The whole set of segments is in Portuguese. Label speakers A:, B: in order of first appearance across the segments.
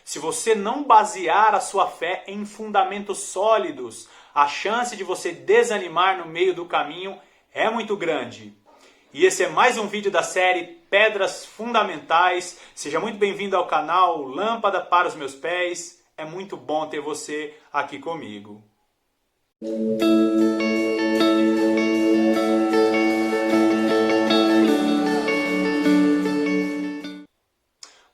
A: se você não basear a sua fé em fundamentos sólidos, a chance de você desanimar no meio do caminho é muito grande. E esse é mais um vídeo da série Pedras Fundamentais. Seja muito bem-vindo ao canal Lâmpada para os Meus Pés. É muito bom ter você aqui comigo.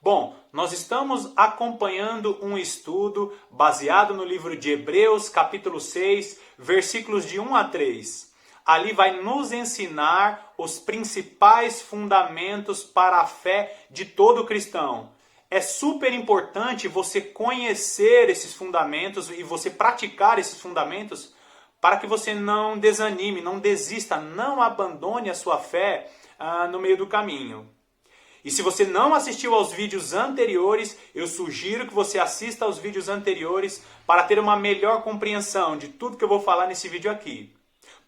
A: Bom, nós estamos acompanhando um estudo baseado no livro de Hebreus, capítulo 6, versículos de 1 a 3. Ali vai nos ensinar os principais fundamentos para a fé de todo cristão. É super importante você conhecer esses fundamentos e você praticar esses fundamentos para que você não desanime, não desista, não abandone a sua fé no meio do caminho. E se você não assistiu aos vídeos anteriores, eu sugiro que você assista aos vídeos anteriores para ter uma melhor compreensão de tudo que eu vou falar nesse vídeo aqui.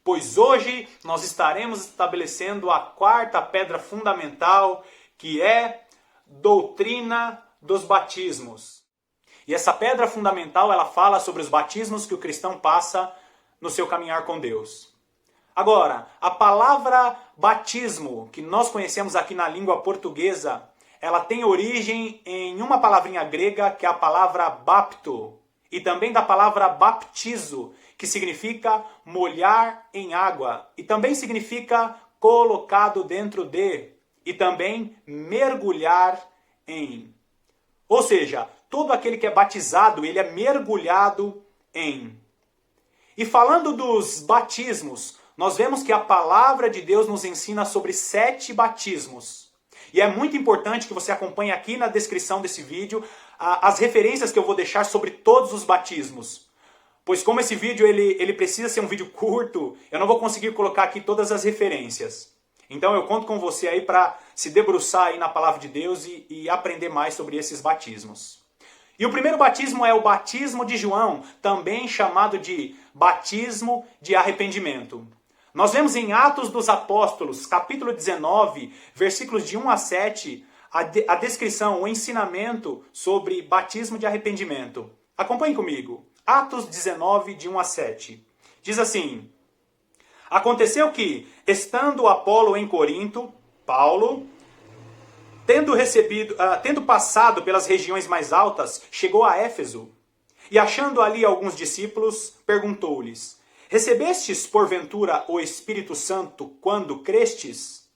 A: Pois hoje nós estaremos estabelecendo a quarta pedra fundamental, que é doutrina dos batismos. E essa pedra fundamental, ela fala sobre os batismos que o cristão passa no seu caminhar com Deus. Agora, a palavra batismo, que nós conhecemos aqui na língua portuguesa, ela tem origem em uma palavrinha grega, que é a palavra bapto, e também da palavra baptizo, que significa molhar em água, e também significa colocado dentro de, e também mergulhar em. Ou seja, todo aquele que é batizado, ele é mergulhado em. E falando dos batismos, nós vemos que a palavra de Deus nos ensina sobre 7 batismos. E é muito importante que você acompanhe aqui na descrição desse vídeo as referências que eu vou deixar sobre todos os batismos. Pois como esse vídeo ele precisa ser um vídeo curto, eu não vou conseguir colocar aqui todas as referências. Então eu conto com você aí para se debruçar aí na palavra de Deus e aprender mais sobre esses batismos. E o primeiro batismo é o batismo de João, também chamado de batismo de arrependimento. Nós vemos em Atos dos Apóstolos, capítulo 19, versículos de 1 a 7, a descrição, o ensinamento sobre batismo de arrependimento. Acompanhe comigo. Atos 19, de 1 a 7. Diz assim: Aconteceu que, estando Apolo em Corinto, Paulo, tendo passado pelas regiões mais altas, chegou a Éfeso. E achando ali alguns discípulos, perguntou-lhes: Recebestes, porventura, o Espírito Santo quando crestes?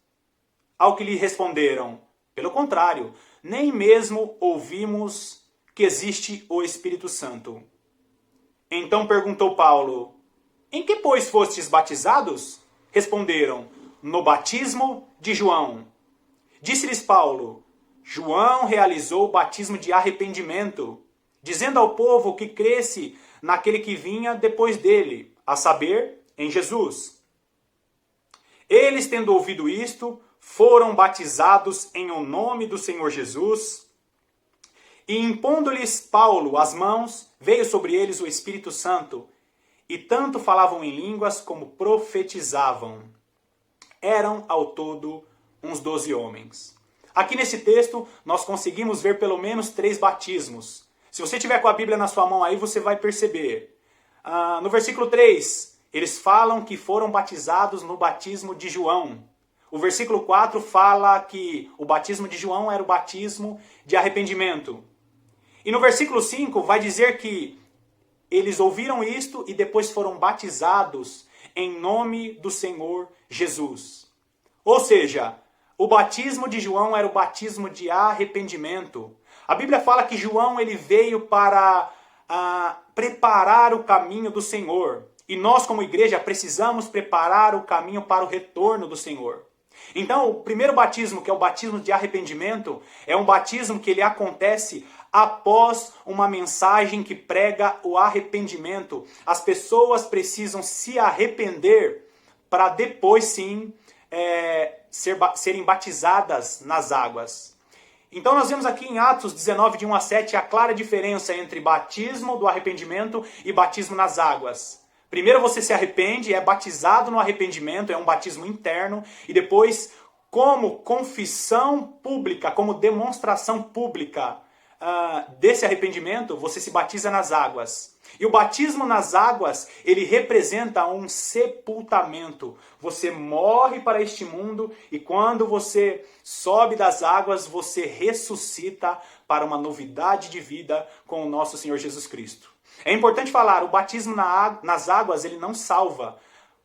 A: Ao que lhe responderam: Pelo contrário, nem mesmo ouvimos que existe o Espírito Santo. Então perguntou Paulo: Em que, pois, fostes batizados? Responderam: No batismo de João. Disse-lhes Paulo: João realizou o batismo de arrependimento, dizendo ao povo que cresce naquele que vinha depois dele, a saber, em Jesus. Eles, tendo ouvido isto, foram batizados em o nome do Senhor Jesus, e impondo-lhes Paulo as mãos, veio sobre eles o Espírito Santo, e tanto falavam em línguas como profetizavam. Eram ao todo uns 12 homens. Aqui nesse texto, nós conseguimos ver pelo menos 3 batismos. Se você tiver com a Bíblia na sua mão aí, você vai perceber. No versículo 3, eles falam que foram batizados no batismo de João. O versículo 4 fala que o batismo de João era o batismo de arrependimento. E no versículo 5 vai dizer que eles ouviram isto e depois foram batizados em nome do Senhor Jesus. Ou seja, o batismo de João era o batismo de arrependimento. A Bíblia fala que João ele veio para preparar o caminho do Senhor. E nós, como igreja, precisamos preparar o caminho para o retorno do Senhor. Então, o primeiro batismo, que é o batismo de arrependimento, é um batismo que ele acontece após uma mensagem que prega o arrependimento. As pessoas precisam se arrepender para depois, sim, serem batizadas nas águas. Então nós vemos aqui em Atos 19, de 1 a 7, a clara diferença entre batismo do arrependimento e batismo nas águas. Primeiro você se arrepende, é batizado no arrependimento, é um batismo interno, e depois, como confissão pública, como demonstração pública desse arrependimento, você se batiza nas águas. E o batismo nas águas, ele representa um sepultamento. Você morre para este mundo e quando você sobe das águas, você ressuscita para uma novidade de vida com o nosso Senhor Jesus Cristo. É importante falar, o batismo nas águas, ele não salva,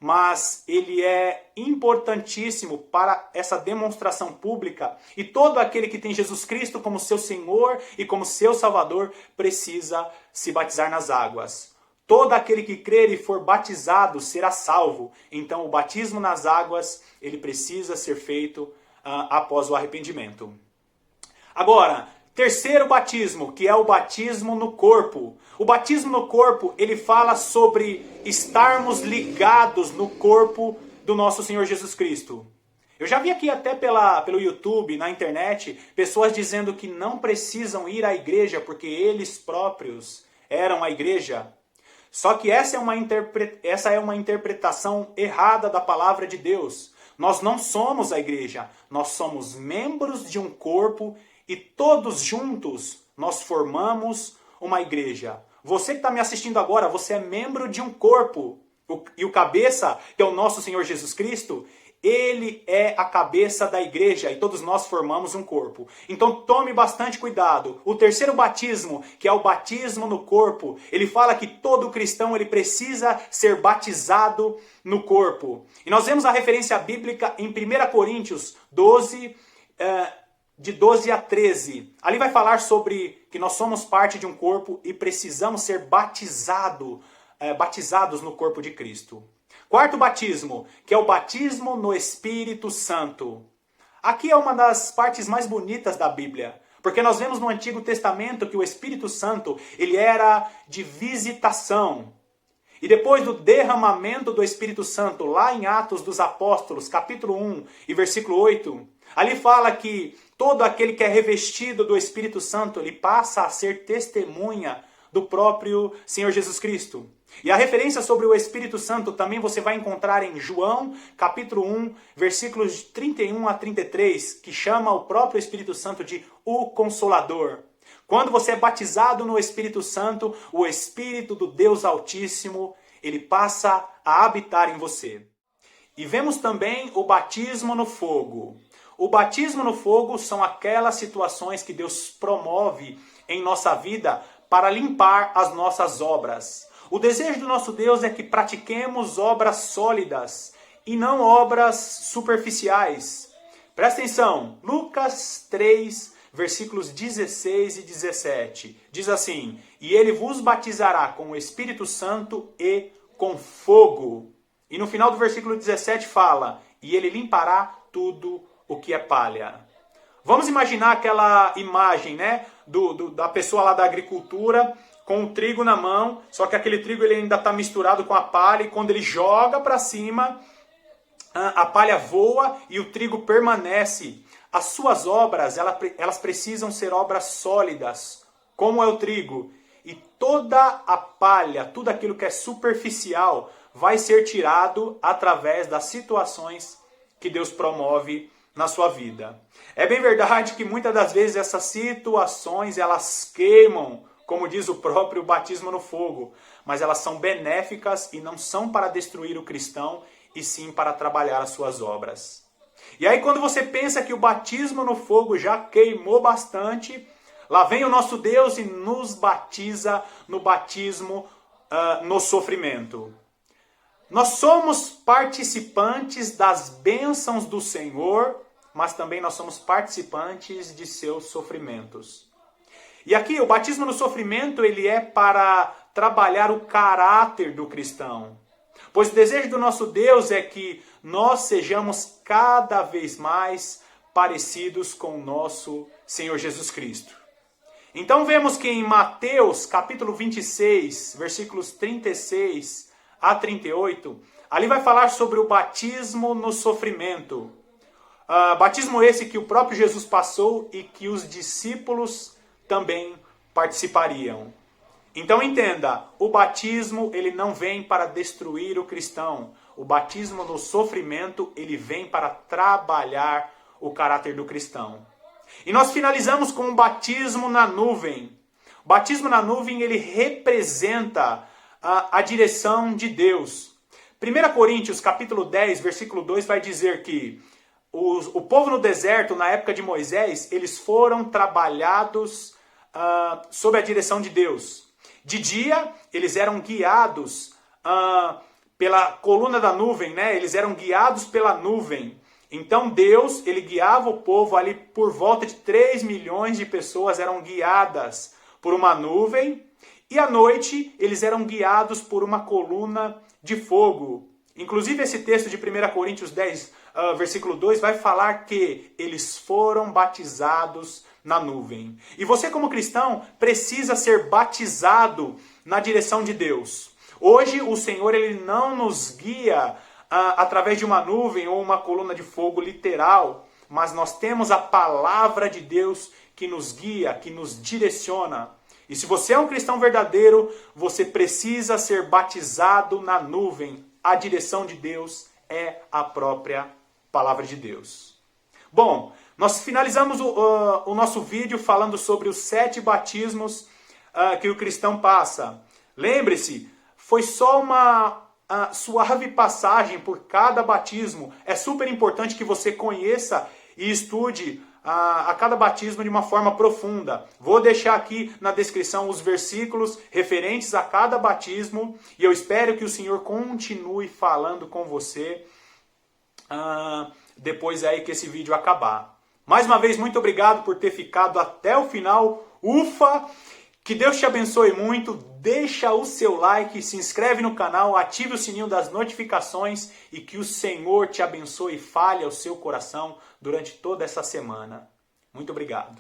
A: mas ele é importantíssimo para essa demonstração pública e todo aquele que tem Jesus Cristo como seu Senhor e como seu Salvador precisa se batizar nas águas. Todo aquele que crer e for batizado será salvo. Então o batismo nas águas, ele precisa ser feito após o arrependimento. Agora, terceiro batismo, que é o batismo no corpo. O batismo no corpo, ele fala sobre estarmos ligados no corpo do nosso Senhor Jesus Cristo. Eu já vi aqui até pelo YouTube, na internet, pessoas dizendo que não precisam ir à igreja porque eles próprios eram a igreja. Só que essa é uma interpretação errada da palavra de Deus. Nós não somos a igreja, nós somos membros de um corpo e todos juntos nós formamos uma igreja. Você que está me assistindo agora, você é membro de um corpo. E o cabeça, que é o nosso Senhor Jesus Cristo, ele é a cabeça da igreja e todos nós formamos um corpo. Então tome bastante cuidado. O terceiro batismo, que é o batismo no corpo, ele fala que todo cristão ele precisa ser batizado no corpo. E nós vemos a referência bíblica em 1 Coríntios 12, de 12 a 13. Ali vai falar sobre que nós somos parte de um corpo e precisamos ser batizados no corpo de Cristo. Quarto batismo, que é o batismo no Espírito Santo. Aqui é uma das partes mais bonitas da Bíblia, porque nós vemos no Antigo Testamento que o Espírito Santo ele era de visitação. E depois do derramamento do Espírito Santo, lá em Atos dos Apóstolos, capítulo 1 e versículo 8, ali fala que todo aquele que é revestido do Espírito Santo, ele passa a ser testemunha do próprio Senhor Jesus Cristo. E a referência sobre o Espírito Santo também você vai encontrar em João, capítulo 1, versículos 31 a 33, que chama o próprio Espírito Santo de o Consolador. Quando você é batizado no Espírito Santo, o Espírito do Deus Altíssimo, ele passa a habitar em você. E vemos também o batismo no fogo. O batismo no fogo são aquelas situações que Deus promove em nossa vida para limpar as nossas obras. O desejo do nosso Deus é que pratiquemos obras sólidas e não obras superficiais. Presta atenção, Lucas 3, versículos 16 e 17. Diz assim, e ele vos batizará com o Espírito Santo e com fogo. E no final do versículo 17 fala, e ele limpará tudo o que é palha. Vamos imaginar aquela imagem, né, da pessoa lá da agricultura com o trigo na mão, só que aquele trigo ele ainda está misturado com a palha e quando ele joga para cima, a palha voa e o trigo permanece. As suas obras, elas precisam ser obras sólidas, como é o trigo. E toda a palha, tudo aquilo que é superficial, vai ser tirado através das situações que Deus promove na sua vida. É bem verdade que muitas das vezes essas situações, elas queimam, como diz o próprio batismo no fogo, mas elas são benéficas e não são para destruir o cristão, e sim para trabalhar as suas obras. E aí quando você pensa que o batismo no fogo já queimou bastante, lá vem o nosso Deus e nos batiza no batismo no sofrimento. Nós somos participantes das bênçãos do Senhor, mas também nós somos participantes de seus sofrimentos. E aqui o batismo no sofrimento ele é para trabalhar o caráter do cristão. Pois o desejo do nosso Deus é que nós sejamos cada vez mais parecidos com o nosso Senhor Jesus Cristo. Então vemos que em Mateus capítulo 26, versículos 36 a 38, ali vai falar sobre o batismo no sofrimento. Batismo esse que o próprio Jesus passou e que os discípulos também participariam. Então entenda, o batismo ele não vem para destruir o cristão. O batismo no sofrimento ele vem para trabalhar o caráter do cristão. E nós finalizamos com o batismo na nuvem. O batismo na nuvem, ele representa a direção de Deus. 1 Coríntios, capítulo 10, versículo 2, vai dizer que o povo no deserto, na época de Moisés, eles foram trabalhados sob a direção de Deus. De dia, eles eram guiados pela coluna da nuvem, né? Eles eram guiados pela nuvem. Então Deus, ele guiava o povo ali, por volta de 3 milhões de pessoas eram guiadas por uma nuvem. E à noite, eles eram guiados por uma coluna de fogo. Inclusive esse texto de 1 Coríntios 10, versículo 2, vai falar que eles foram batizados na nuvem. E você, como cristão, precisa ser batizado na direção de Deus. Hoje, o Senhor, ele não nos guia através de uma nuvem ou uma coluna de fogo literal, mas nós temos a palavra de Deus que nos guia, que nos direciona. E se você é um cristão verdadeiro, você precisa ser batizado na nuvem. A direção de Deus é a própria palavra de Deus. Bom, nós finalizamos o nosso vídeo falando sobre os 7 batismos que o cristão passa. Lembre-se, foi só uma suave passagem por cada batismo. É super importante que você conheça e estude a cada batismo de uma forma profunda. Vou deixar aqui na descrição os versículos referentes a cada batismo e eu espero que o Senhor continue falando com você depois aí que esse vídeo acabar. Mais uma vez, muito obrigado por ter ficado até o final. Ufa! Que Deus te abençoe muito. Deixa o seu like, se inscreve no canal, ative o sininho das notificações e que o Senhor te abençoe e fale ao seu coração durante toda essa semana. Muito obrigado.